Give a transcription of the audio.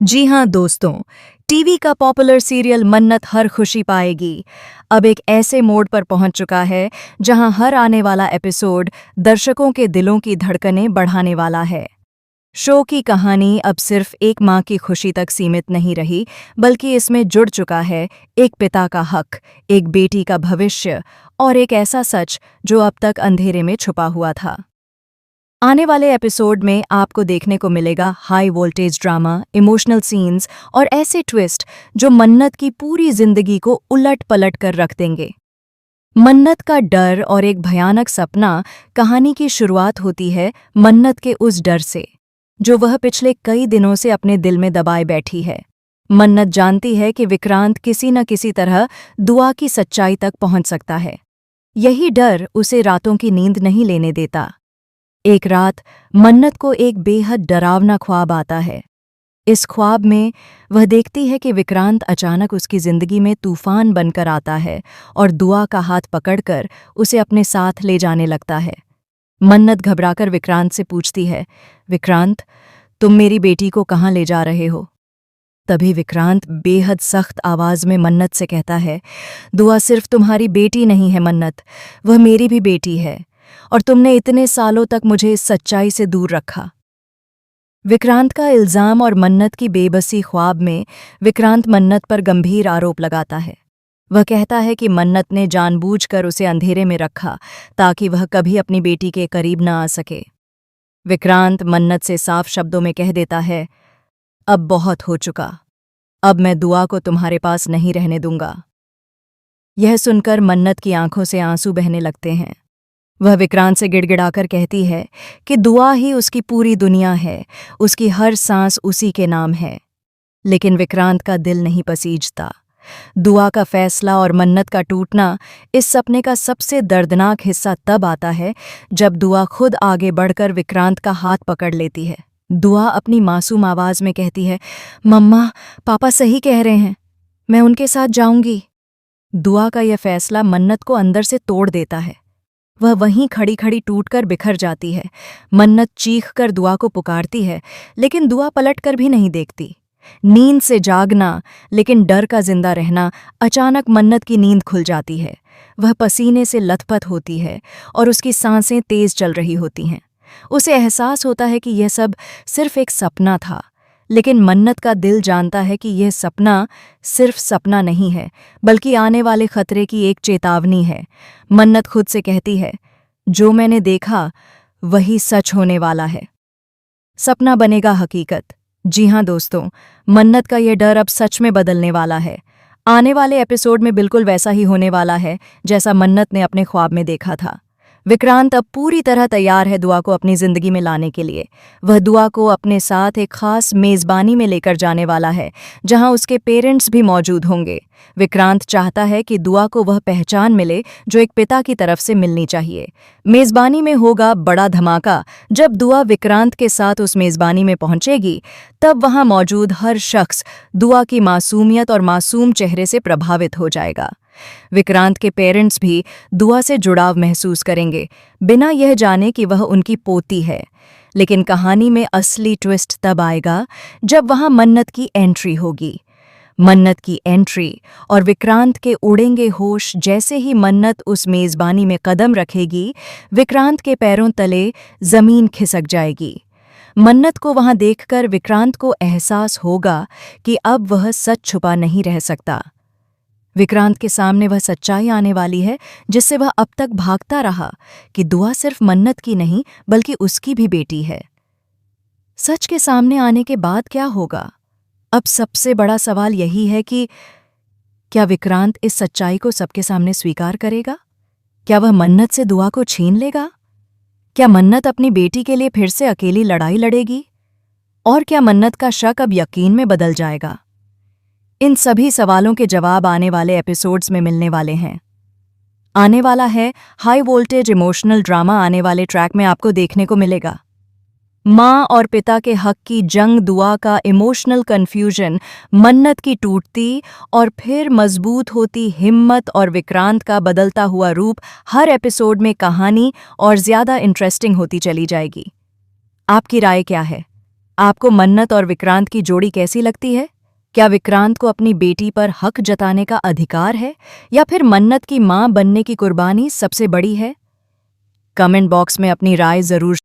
जी हाँ दोस्तों, टीवी का पॉपुलर सीरियल मन्नत हर खुशी पाएगी अब एक ऐसे मोड़ पर पहुंच चुका है जहां हर आने वाला एपिसोड दर्शकों के दिलों की धड़कनें बढ़ाने वाला है। शो की कहानी अब सिर्फ एक माँ की खुशी तक सीमित नहीं रही, बल्कि इसमें जुड़ चुका है एक पिता का हक, एक बेटी का भविष्य और एक ऐसा सच जो अब तक अंधेरे में छुपा हुआ था। आने वाले एपिसोड में आपको देखने को मिलेगा high voltage drama, emotional scenes और ऐसे ट्विस्ट जो मन्नत की पूरी जिंदगी को उलट पलट कर रख देंगे। मन्नत का डर और एक भयानक सपना। कहानी की शुरुआत होती है मन्नत के उस डर से जो वह पिछले कई दिनों से अपने दिल में दबाए बैठी है। मन्नत जानती है कि विक्रांत किसी न किसी तरह दुआ की सच्चाई तक पहुंच सकता है। यही डर उसे रातों की नींद नहीं लेने देता। एक रात मन्नत को एक बेहद डरावना ख्वाब आता है। इस ख्वाब में वह देखती है कि विक्रांत अचानक उसकी जिंदगी में तूफान बनकर आता है और दुआ का हाथ पकड़कर उसे अपने साथ ले जाने लगता है। मन्नत घबराकर विक्रांत से पूछती है, विक्रांत, तुम मेरी बेटी को कहाँ ले जा रहे हो? तभी विक्रांत बेहद सख्त आवाज में मन्नत से कहता है, दुआ सिर्फ तुम्हारी बेटी नहीं है मन्नत, वह मेरी भी बेटी है और तुमने इतने सालों तक मुझे इस सच्चाई से दूर रखा। विक्रांत का इल्जाम और मन्नत की बेबसी। ख्वाब में विक्रांत मन्नत पर गंभीर आरोप लगाता है। वह कहता है कि मन्नत ने जानबूझकर उसे अंधेरे में रखा ताकि वह कभी अपनी बेटी के करीब न आ सके। विक्रांत मन्नत से साफ शब्दों में कह देता है, अब बहुत हो चुका, अब मैं दुआ को तुम्हारे पास नहीं रहने दूंगा। यह सुनकर मन्नत की आंखों से आंसू बहने लगते हैं। वह विक्रांत से गिड़गिड़ाकर कहती है कि दुआ ही उसकी पूरी दुनिया है, उसकी हर सांस उसी के नाम है। लेकिन विक्रांत का दिल नहीं पसीजता। दुआ का फैसला और मन्नत का टूटना, इस सपने का सबसे दर्दनाक हिस्सा तब आता है जब दुआ खुद आगे बढ़कर विक्रांत का हाथ पकड़ लेती है। दुआ अपनी मासूम आवाज में कहती है, मम्मा, पापा सही कह रहे हैं, मैं उनके साथ जाऊंगी। दुआ का यह फैसला मन्नत को अंदर से तोड़ देता है। वह वहीं खड़ी खड़ी टूटकर बिखर जाती है। मन्नत चीख कर दुआ को पुकारती है, लेकिन दुआ पलट कर भी नहीं देखती। नींद से जागना, लेकिन डर का जिंदा रहना। अचानक मन्नत की नींद खुल जाती है। वह पसीने से लथपथ होती है और उसकी सांसें तेज चल रही होती हैं। उसे एहसास होता है कि यह सब सिर्फ एक सपना था, लेकिन मन्नत का दिल जानता है कि यह सपना सिर्फ सपना नहीं है, बल्कि आने वाले खतरे की एक चेतावनी है। मन्नत खुद से कहती है, जो मैंने देखा वही सच होने वाला है, सपना बनेगा हकीकत। जी हाँ दोस्तों, मन्नत का यह डर अब सच में बदलने वाला है। आने वाले एपिसोड में बिल्कुल वैसा ही होने वाला है जैसा मन्नत ने अपने ख्वाब में देखा था। विक्रांत अब पूरी तरह तैयार है दुआ को अपनी जिंदगी में लाने के लिए। वह दुआ को अपने साथ एक खास मेजबानी में लेकर जाने वाला है, जहां उसके पेरेंट्स भी मौजूद होंगे। विक्रांत चाहता है कि दुआ को वह पहचान मिले जो एक पिता की तरफ से मिलनी चाहिए। मेजबानी में होगा बड़ा धमाका। जब दुआ विक्रांत के साथ उस मेजबानी में पहुंचेगी, तब वहां मौजूद हर शख्स दुआ की मासूमियत और मासूम चेहरे से प्रभावित हो जाएगा। विक्रांत के पेरेंट्स भी दुआ से जुड़ाव महसूस करेंगे, बिना यह जाने कि वह उनकी पोती है। लेकिन कहानी में असली ट्विस्ट तब आएगा जब वहां मन्नत की एंट्री होगी। मन्नत की एंट्री और विक्रांत के उड़ेंगे होश। जैसे ही मन्नत उस मेजबानी में कदम रखेगी, विक्रांत के पैरों तले जमीन खिसक जाएगी। मन्नत को वहां देखकर विक्रांत को एहसास होगा कि अब वह सच छुपा नहीं रह सकता। विक्रांत के सामने वह सच्चाई आने वाली है जिससे वह अब तक भागता रहा, कि दुआ सिर्फ मन्नत की नहीं बल्कि उसकी भी बेटी है। सच के सामने आने के बाद क्या होगा? अब सबसे बड़ा सवाल यही है कि क्या विक्रांत इस सच्चाई को सबके सामने स्वीकार करेगा? क्या वह मन्नत से दुआ को छीन लेगा? क्या मन्नत अपनी बेटी के लिए फिर से अकेली लड़ाई लड़ेगी? और क्या मन्नत का शक अब यकीन में बदल जाएगा? इन सभी सवालों के जवाब आने वाले एपिसोड्स में मिलने वाले हैं। आने वाला है हाई वोल्टेज इमोशनल ड्रामा। आने वाले ट्रैक में आपको देखने को मिलेगा माँ और पिता के हक की जंग, दुआ का इमोशनल कन्फ्यूजन, मन्नत की टूटती और फिर मजबूत होती हिम्मत और विक्रांत का बदलता हुआ रूप। हर एपिसोड में कहानी और ज्यादा इंटरेस्टिंग होती चली जाएगी। आपकी राय क्या है? आपको मन्नत और विक्रांत की जोड़ी कैसी लगती है? क्या विक्रांत को अपनी बेटी पर हक जताने का अधिकार है या फिर मन्नत की मां बनने की कुर्बानी सबसे बड़ी है? कमेंट बॉक्स में अपनी राय जरूर